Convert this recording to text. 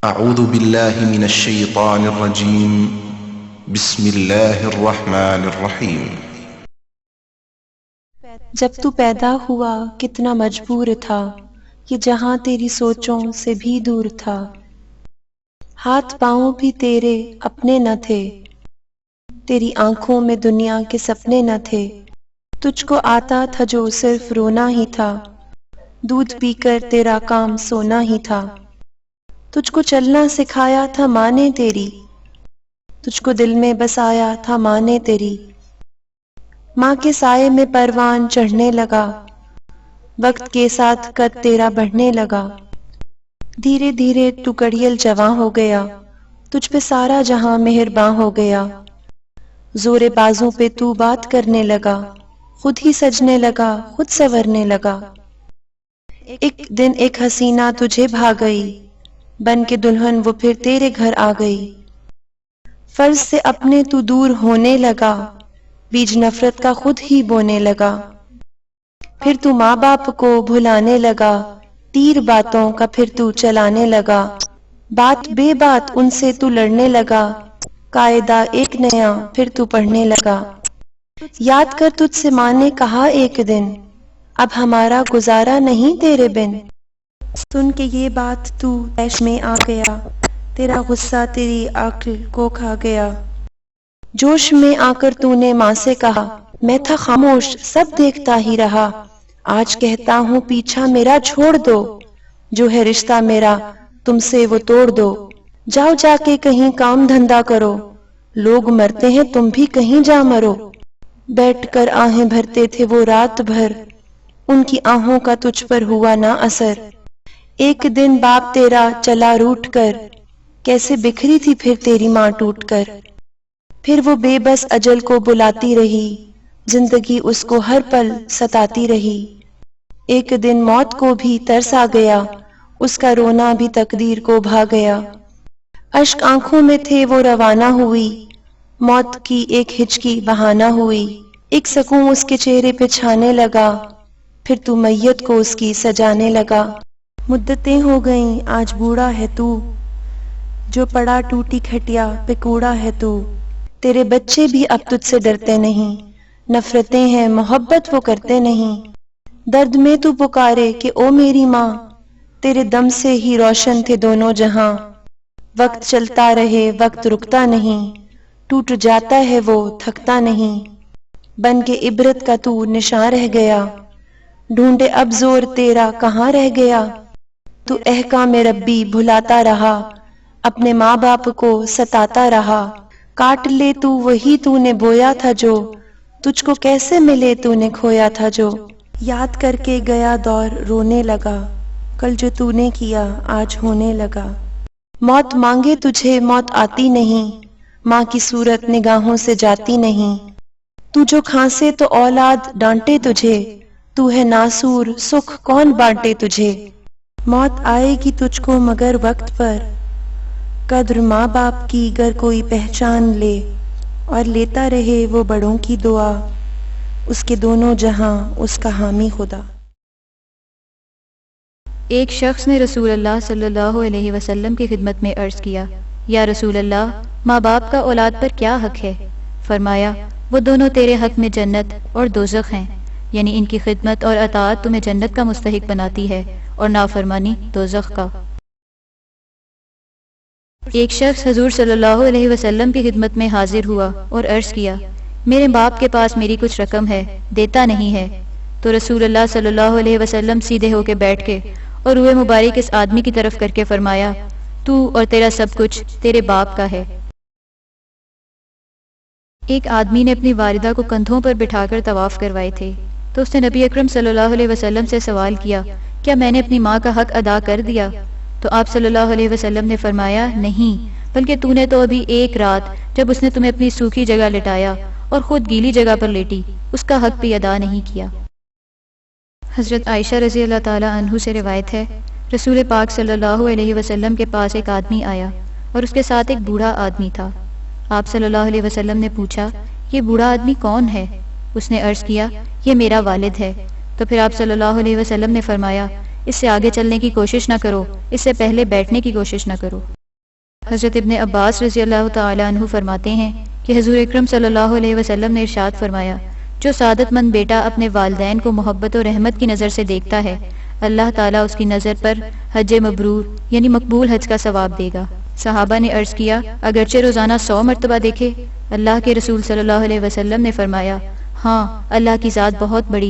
اعوذ باللہ من الشیطان الرجیم بسم اللہ الرحمن الرحیم۔ جب تو پیدا ہوا کتنا مجبور تھا، یہ جہاں تیری سوچوں سے بھی دور تھا، ہاتھ پاؤں بھی تیرے اپنے نہ تھے، تیری آنکھوں میں دنیا کے سپنے نہ تھے، تجھ کو آتا تھا جو صرف رونا ہی تھا، دودھ پی کر تیرا کام سونا ہی تھا، تجھ کو چلنا سکھایا تھا ماں نے تیری، تجھ کو دل میں بسایا تھا ماں نے تیری، ماں کے سائے میں پروان چڑھنے لگا، وقت کے ساتھ قد تیرا بڑھنے لگا، دھیرے دھیرے تو کڑیل جواں ہو گیا، تجھ پہ سارا جہاں مہرباں ہو گیا، زور بازوں پہ تو بات کرنے لگا، خود ہی سجنے لگا، خود سنورنے لگا، ایک دن ایک حسینہ تجھے بھا گئی، بن کے دلہن وہ پھر تیرے گھر آ گئی، فرض سے اپنے تو دور ہونے لگا، بیج نفرت کا خود ہی بونے لگا، پھر تو ماں باپ کو بھلانے لگا، تیر باتوں کا پھر تو چلانے لگا، بات بے بات ان سے تو لڑنے لگا، قاعدہ ایک نیا پھر تو پڑھنے لگا، یاد کر تجھ سے ماں نے کہا ایک دن، اب ہمارا گزارا نہیں تیرے بن، سن کے یہ بات تو طیش میں آ گیا، تیرا غصہ تیری عقل کو کھا گیا، جوش میں آ کر تو نے ماں سے کہا، میں تھا خاموش سب دیکھتا ہی رہا، آج کہتا ہوں پیچھا میرا چھوڑ دو، جو ہے رشتہ میرا تم سے وہ توڑ دو، جاؤ جا کے کہیں کام دھندا کرو، لوگ مرتے ہیں تم بھی کہیں جا مرو، بیٹھ کر آہیں بھرتے تھے وہ رات بھر، ان کی آہوں کا تجھ پر ہوا نہ اثر، ایک دن باپ تیرا چلا روٹ کر، کیسے بکھری تھی پھر تیری ماں ٹوٹ کر، پھر وہ بے بس اجل کو بلاتی رہی، زندگی اس کو ہر پل ستاتی رہی، ایک دن موت کو بھی ترس آ گیا، اس کا رونا بھی تقدیر کو بھا گیا، اشک آنکھوں میں تھے وہ روانہ ہوئی، موت کی ایک ہچکی بہانہ ہوئی، ایک سکون اس کے چہرے پہ چھانے لگا، پھر تو میت کو اس کی سجانے لگا، مدتیں ہو گئیں آج بوڑھا ہے تو، جو پڑا ٹوٹی کھٹیا پہ کوڑا ہے تو، تیرے بچے بھی اب تجھ سے ڈرتے نہیں، نفرتیں ہیں محبت وہ کرتے نہیں، درد میں تو پکارے کہ او میری ماں، تیرے دم سے ہی روشن تھے دونوں جہاں، وقت چلتا رہے وقت رکتا نہیں، ٹوٹ جاتا ہے وہ تھکتا نہیں، بن کے عبرت کا تو نشاں رہ گیا، ڈھونڈے اب زور تیرا کہاں رہ گیا، تو احکام ربی بھلاتا رہا، اپنے ماں باپ کو ستاتا رہا، کاٹ لے تو وہی تو نے بویا تھا جو، تجھ کو کیسے ملے تو نے کھویا تھا جو، یاد کر کے گیا دور رونے لگا، کل جو تو نے کیا آج ہونے لگا، موت مانگے تجھے موت آتی نہیں، ماں کی صورت نگاہوں سے جاتی نہیں، تو جو کھانسے تو اولاد ڈانٹے تجھے، تو ہے ناسور سکھ کون بانٹے تجھے، موت آئے گی تجھ کو مگر وقت پر، قدر ماں باپ کی گر کوئی پہچان لے، اور لیتا رہے وہ بڑوں کی دعا، اس کے دونوں جہاں اس کا حامی خدا۔ ایک شخص نے رسول اللہ صلی اللہ علیہ وسلم کی خدمت میں عرض کیا، یا رسول اللہ، ماں باپ کا اولاد پر کیا حق ہے؟ فرمایا، وہ دونوں تیرے حق میں جنت اور دوزخ ہیں، یعنی ان کی خدمت اور اطاعت تمہیں جنت کا مستحق بناتی ہے اور نافرمانی دوزخ کا۔ ایک شخص حضور صلی اللہ علیہ وسلم کی خدمت میں حاضر ہوا اور عرض کیا، میرے باپ کے پاس میری کچھ رقم ہے، دیتا نہیں ہے، تو رسول اللہ صلی اللہ علیہ وسلم سیدھے ہو کے بیٹھ کے اور روئے مبارک اس آدمی کی طرف کر کے فرمایا، تو اور تیرا سب کچھ تیرے باپ کا ہے۔ ایک آدمی نے اپنی والدہ کو کندھوں پر بٹھا کر طواف کروائے تھے، تو اس نے نبی اکرم صلی اللہ علیہ وسلم سے سوال کیا، کیا میں نے اپنی ماں کا حق ادا کر دیا؟ تو آپ صلی اللہ علیہ وسلم نے فرمایا، نہیں، بلکہ تو نے تو ابھی ایک رات جب اس نے تمہیں اپنی سوکھی جگہ لٹایا اور خود گیلی جگہ پر لیٹی، اس کا حق بھی ادا نہیں کیا۔ حضرت عائشہ رضی اللہ تعالی عنہ سے روایت ہے، رسول پاک صلی اللہ علیہ وسلم کے پاس ایک آدمی آیا اور اس کے ساتھ ایک بوڑھا آدمی تھا۔ آپ صلی اللہ علیہ وسلم نے پوچھا، یہ بوڑھا آدمی کون ہے؟ اس نے عرض کیا، یہ میرا والد ہے۔ تو پھر آپ صلی اللہ علیہ وسلم نے فرمایا، اس سے آگے چلنے کی کوشش نہ کرو، اس سے پہلے بیٹھنے کی کوشش نہ کرو۔ حضرت ابن عباس رضی اللہ تعالی عنہ فرماتے ہیں کہ حضور اکرم صلی اللہ علیہ وسلم نے ارشاد فرمایا، جو سعادت مند بیٹا اپنے والدین کو محبت و رحمت کی نظر سے دیکھتا ہے، اللہ تعالیٰ اس کی نظر پر حج مبرور یعنی مقبول حج کا ثواب دے گا۔ صحابہ نے عرض کیا، اگرچہ روزانہ 100 مرتبہ دیکھے؟ اللہ کے رسول صلی اللہ علیہ وسلم نے فرمایا، ہاں، اللہ کی ذات بہت بڑی